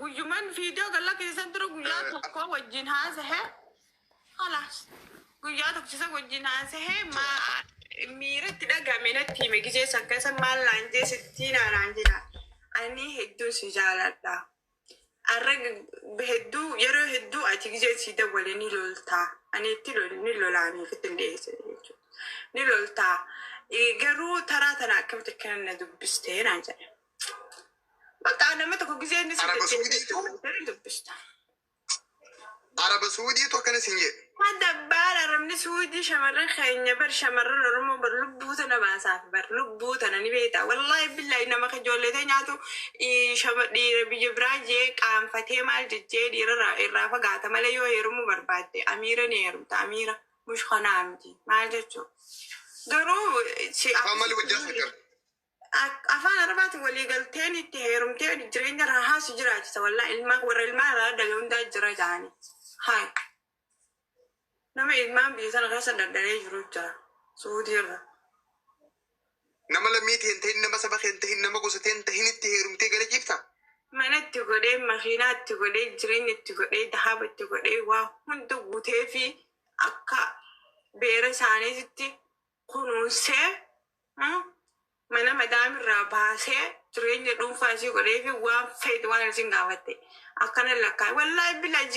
guyyuman fiidiyoo galla keessan ture guyyaa tokko wajjin haasa'e khalaas guyyaa tokko isa wajjin haasa'e miiratti dhagame natti hime gisee sakkasa maal laan jee sittiin aanaan jedha ani hedduu si jaaladha arra hedduu yeroo hedduu ati gisee si dawwale ni loltaa ani itti ni lolaanii fitti ndeesse jechuudha ni loltaa garuu taraa tana akkamitti akkana na dubbistee naan jedhe بقى أنا متى كنت زين نسيت عرب سعودي تو كان سنجي هذا بار رمني سعودي شمرة خيني بر شمرة رمو برلبوت أنا باساف برلبوت أنا نبيتا والله بالله إنما خجولتين ياتو شمر دي بيجبراجي كام فتيه مال جدي دي الرافة قاتا ملا يو يرمو بربادي أميرة نيرم تا أميرة مش خنامتي مال جدو قرو شيء عملي وجهك أفان أربعة ولي قلتين التهيرم تاني جرين جرها سجراج سوالا الماء ورا الماء هذا لون ده جراجاني هاي نما الماء بيسان غسل الدليل جروجا سعودي را نما لميت هنتين نما سبق هنتين نما قصتين تهين التهيرم تيجي جيبتا ما نتقولي مخينات تقولي جرين تقولي دهاب تقولي وهم تقولي في أكا بيرساني ستي كنوسه mana madam rabase trenya dum fasi ko refi wa fed wala singa watte akana lakka wallahi billahi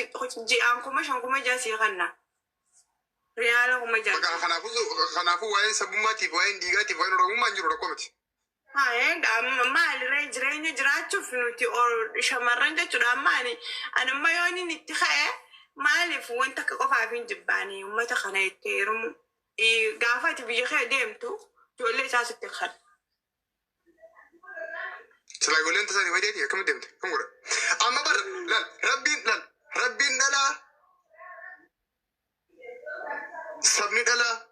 ji an kuma shan kuma jasi kanna reala kuma jasi khana fu wayin sabumati wayin digati wayin ro umma njuro komiti ha da mal rejrenya jirachu finuti or shamaranja chuda mani ana mayoni nitkhae malif wanta ka qofa fin jibani ummata khana yiterum gafati bi khademtu tole sasu tikhad سلا يقول أنت سادي ويدي كم دمت كم قرر أما بر لا ربي لا سبني لا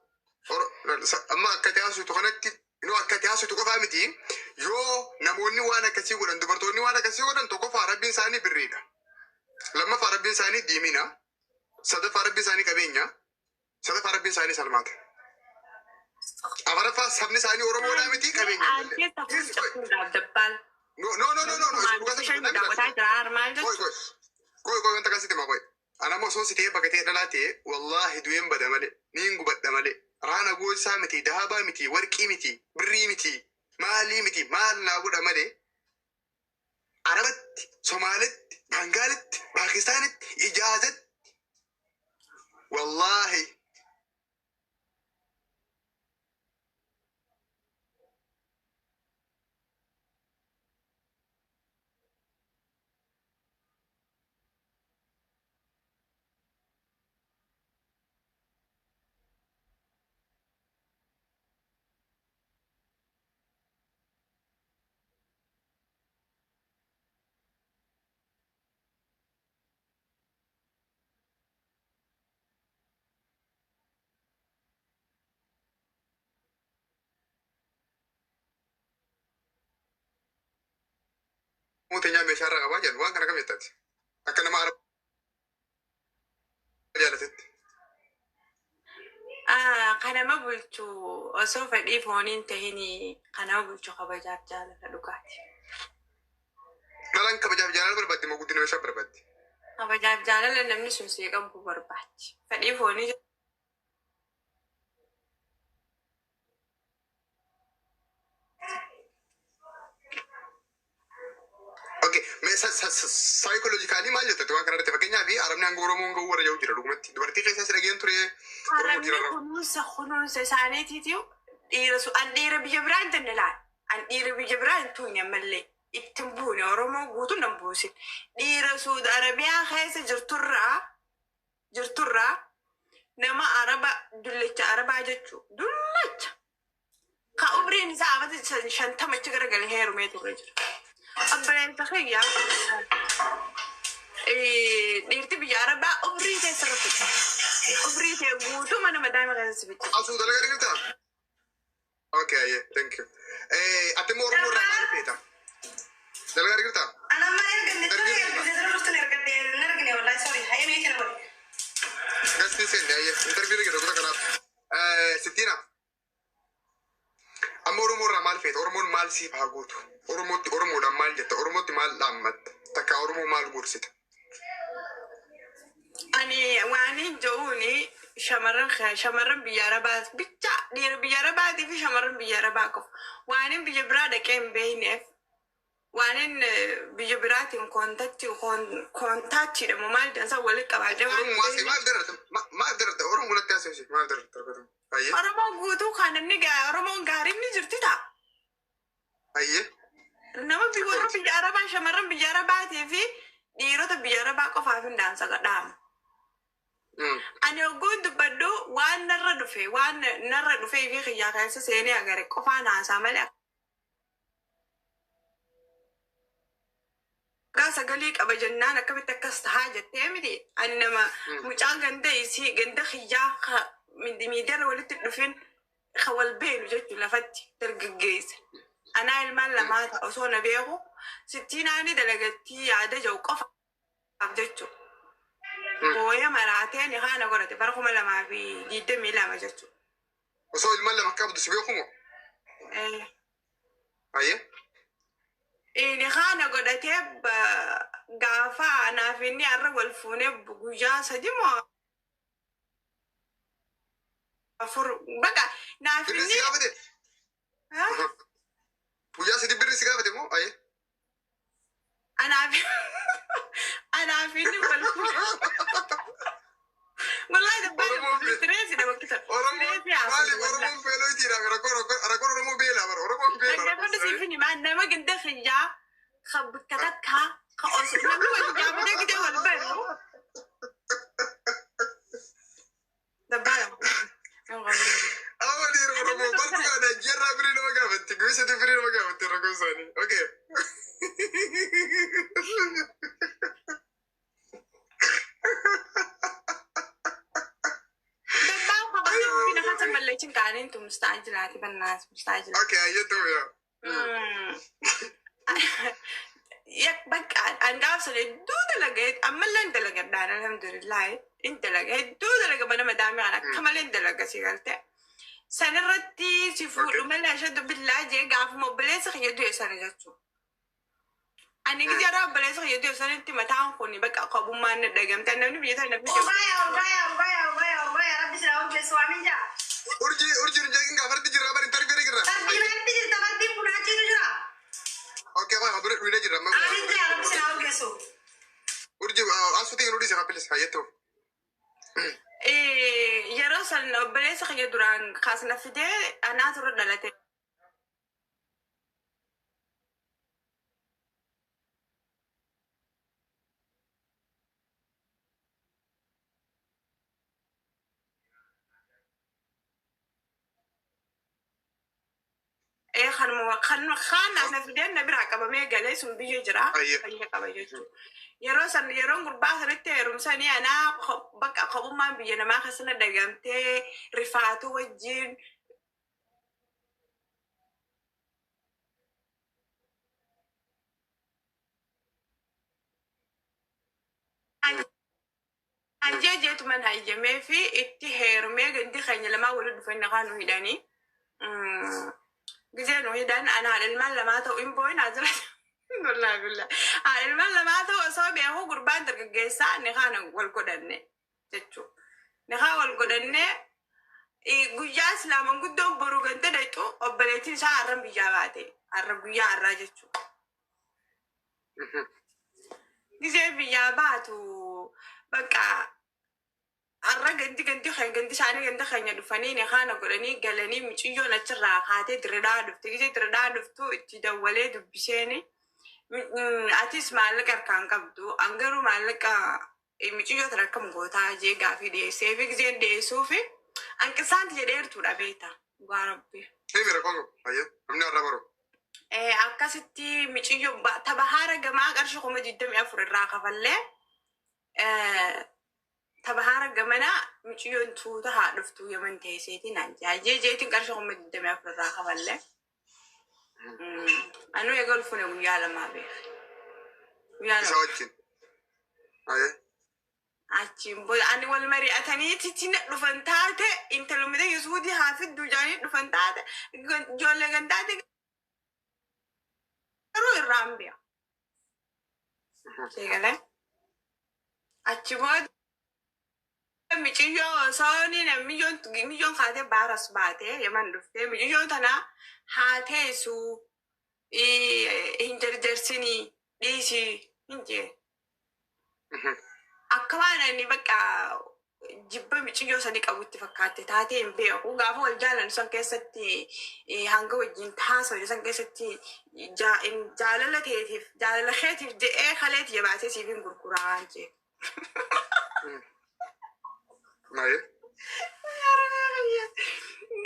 أما كتياسو تخنتي إنه كتياسو تكفى متي يو نموني وانا كسيقول أنت برتوني وانا كسيقول أنت كفى ربي إنساني بريدا لما فربي إنساني ديمينا سد فربي إنساني كبينيا سد فربي إنساني سلمات أفرفا سبني ساني أورمو نامتي كبينيا No. Koi anta kasih tema koi. Anak mau sosi tiap pakai tiap dalati. Wallahi duem bada male. Minggu bada male. Rana gol samiti, dahaba miti, warki miti, beri miti, mali miti, mal lagu dah male. Arabat, Somalit, Bengalit, Pakistanit, ijazat. Wallahi. Mutanya mesyara apa aja, uang karena kami tadi. Akan nama Arab jalatet. Kana ma bulchu osoo fedhii fooniin tahini kana ma bulchu kabajaaf jaalala dhugaati. Malaan kabajaaf jaalala barbaadde moo guddina meeshaa barbaadde? Kabajaaf jaalala namni sun seeqamu barbaaddi. Fedhii foonii Okay, psychologically maal jette waan kana irratti fakkeenyaa fi arabni hanga Oromoon ga'uu warra jiru dhugumatti dubartii keessa si dhageen ture arabni kunuunsa isaaniitiitu dhiira biyya biraa hin dandalaan an dhiira biyya biraa hin tuune mallee ittiin buune Oromoo guutuu nan buusin dhiira Suudi Arabiyaa keessa jirturraa nama araba dullacha arabaa jechuu dullacha ka umriin isaa abata 50 garagalee heerumee turre jira. أبرين تخيّا ديرتي بجاربة أبريتي سرفت أبريتي وتو ما أنا مدام غير سبت أصود على غير كده أوكي thank you أتمور مور رمال بيتا ده غير كده أنا ما نرجع والله سوري هاي ميت أنا بقول بس تنسين هاي انترفيو كده كده كلام 60 أمور مور رمال بيتا أمور مال سيب هاقوتو Oromotti Oromoodhaan maal jetta Oromotti maal dhaammatta harka Oromoo maal guursita? Ani waan jooni shamarran biyya Arabaas bicha dhiira biyya Arabaatii fi shamarran biyya Arabaa qofa. Waan biyya biraa dhaqee hin beekneef waan biyya biraatiin koontaaktiidhamu maal dansa walitti qabaatee Oromoo waasi maal darata Oromoo natti haasawsi maal darata ayyee Oromoo guutuu kan inni Oromoon gaariin ni jirti ta'a. ayyee Nama warra biyya Arabaa shamarran biyya Arabaatii fi dhiirota biyya Arabaa qofaaf hin daansa gadhaama. Ani ogguun dubbaddu waan narra dhufee fi xiyyaa keessa seenee agare qofaan haasaa malee akka sagalee qaba jennaan akkamitti akkas tahaa jettee miti. Ani nama mucaa ganda isii ganda xiyyaa miidiyaarra walitti dhufin ka wal beenu jechuun lafatti dargaggeessa. Anaa ilmaan lamaa ta'a osoo na beeku sittiinaanii dalagattii yaada jiru qofaaf jechuudha. Booya maraatee ni haana godhate bara 2022 jechuudha. osoo ilmaan lama qabdu si beeku moo? ayyee Ni haana godhatee gaafa anaaf inni har'a wal fuunee guyyaa 3 moo 4 baqa naaf birri si inni gaafate guyyaa 3 birri si gaafate moo? ayyee anaaf inni wal fuunee wallahi dabbaala stress da bakka Oromoon beeloo jira rakkoo Oromoo beelaa bara Oromoon beelaa Nagdeeffadha siif ni maan nama ganda xiyyaa ka bakka takkaa ka osoo namni wal jaamutee gidee wal beeku. Dabbaala. Amma dhiira Oromoo bartu kana jirraa birii nama gaafatti guyyisatti birii nama gaafatti rakkoo isaanii okay. Mallechin kaaniin tu mustaajilaati bannaas mustaajila. Okay ayyatu yaa. Yak bakka an gaafsa hedduu dalagee ammallee hin dalagadhaan alhamdulillah hin dalaga hedduu dalaga mana madaamii kan akka malee hin dalaga si galte. Sanirratti si fuudhu malee ashaddu billaa jee gaafuma obboleessa fayyadu eessana jechuudha. Ani gijara obboleessa fayyadu eessanitti mataan kun bakka qabummaan na dhagamte namni biyya tana biyya. Rabbi sila hojii suwaamin jaa. Urji jagin gaafarti jirra bari tarbiyyee jirra. Tarbiyyee jirta bartii bunaachiitu jira. Okay waan abire dhuunee jirra. Amin jaa rabbi sila hojii su. Urji asuutii yeroo dhiisa kappilis hayyatu. Yeroo san obboleessa kiyya duraan kaasna fidee anaa turre dhalate. Kan na fideen na biraa qabamee galee sun biyya jira. Fayya qaba jechuudha. Yeroo san yeroon gurbaa sanitti heerumsanii anaa bakka qabummaan biyya namaa keessatti dagamtee rifaatu wajjin. Jeetuman hayyamee fi itti heerumee gandi keenya lamaa waliin dhufanii kan nu hidhanii. Gizee nu hidhan anaa ilmaan lamaa ta'u hin boo'in haa jiran. Wallahi billah. Ilmaan lamaa ta'u osoo beeku gurbaan dargaggeessaa ni kaan wal godhanne jechuudha. Ni kaan wal godhanne guyyaa islaaman guddoon boruu ganta dhayxu obboleettiin isaa har'an biyyaa baate har'a guyyaa har'aa jechuudha. Gizee biyyaa baatu bakka har'a ganti isaanii ganda keenya dhufanii ni kaan godhanii galanii mucayyoon achirraa kaatee diridhaa dhufte gizee diridhaa dhuftu itti dawwalee dubbiseeni. Atis maallaqa harkaan qabdu angaruu maallaqa mucayyoo tan akkam gootaa jee gaafii dhiyeessee fi gizeen dhiyeessuu fi hanqisaanti jedheertuudha beekta dhugaa rabbi. Mira kongo ayya namni har'a baru. Akkasitti mucayyoo tapha haara gamaa qarshii 24 irraa kafallee tapha haara gamanaa mucayyoon tuuta haa dhuftu yaman teesseetiin anjaajee jeetiin qarshii 24 irraa kafallee. Anu egal fune guyyaa lamaa beeku. Isa wajjin. Ayee. Achiin booda ani wal mari'atanii titina dhufan taate intalumide Yesuudii haa fiddu jaanii dhufan taate ijoollee gandaate garuu irraan bi'a. Eegale. Achi booda michiyyoo sooni miyyoon kaatee baaras baatee yaman dhuftee michiyyoo tana haa teessu hin jarjarsinii dhiisii hin jee. Akka waan inni bakka jibba michiyyoo sadi qabutti fakkaatte taatee hin beeku. Gaafa wal jaalan san keessatti hanga wajjin haasawaa san keessatti jaalala ta'eetiif jaalala keetiif jedhee kaleeti jabaatee siif hin gurguraa jee. Maayee?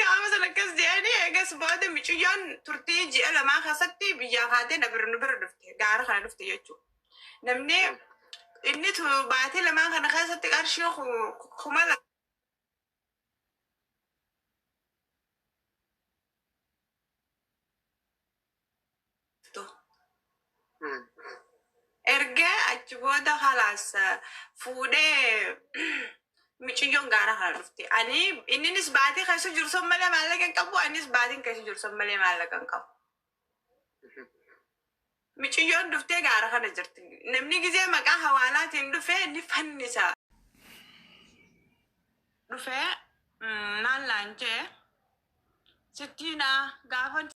Gaafa sana akkas jedhanii eegas booda miciyyoon turtii ji'a lamaa keessatti biyyaa kaatee nu bira dhufte gaara kana dhufte jechuudha. Namni inni baatee lamaa kana keessatti qarshii kuma ergee achi booda halaas fuudhee miciyyoon gaara kana dhufte. Innis baatee keessa jiru son malee maallaqa hin qabu, anis baatiin keessa jiru son malee maallaqa hin qabu. Miciyyoon dhuftee gaara kana jirti. Namni gizee maqaa hawaalaatiin dhufee ni fannisa. Dhufee maal laan jee sittiina gaafa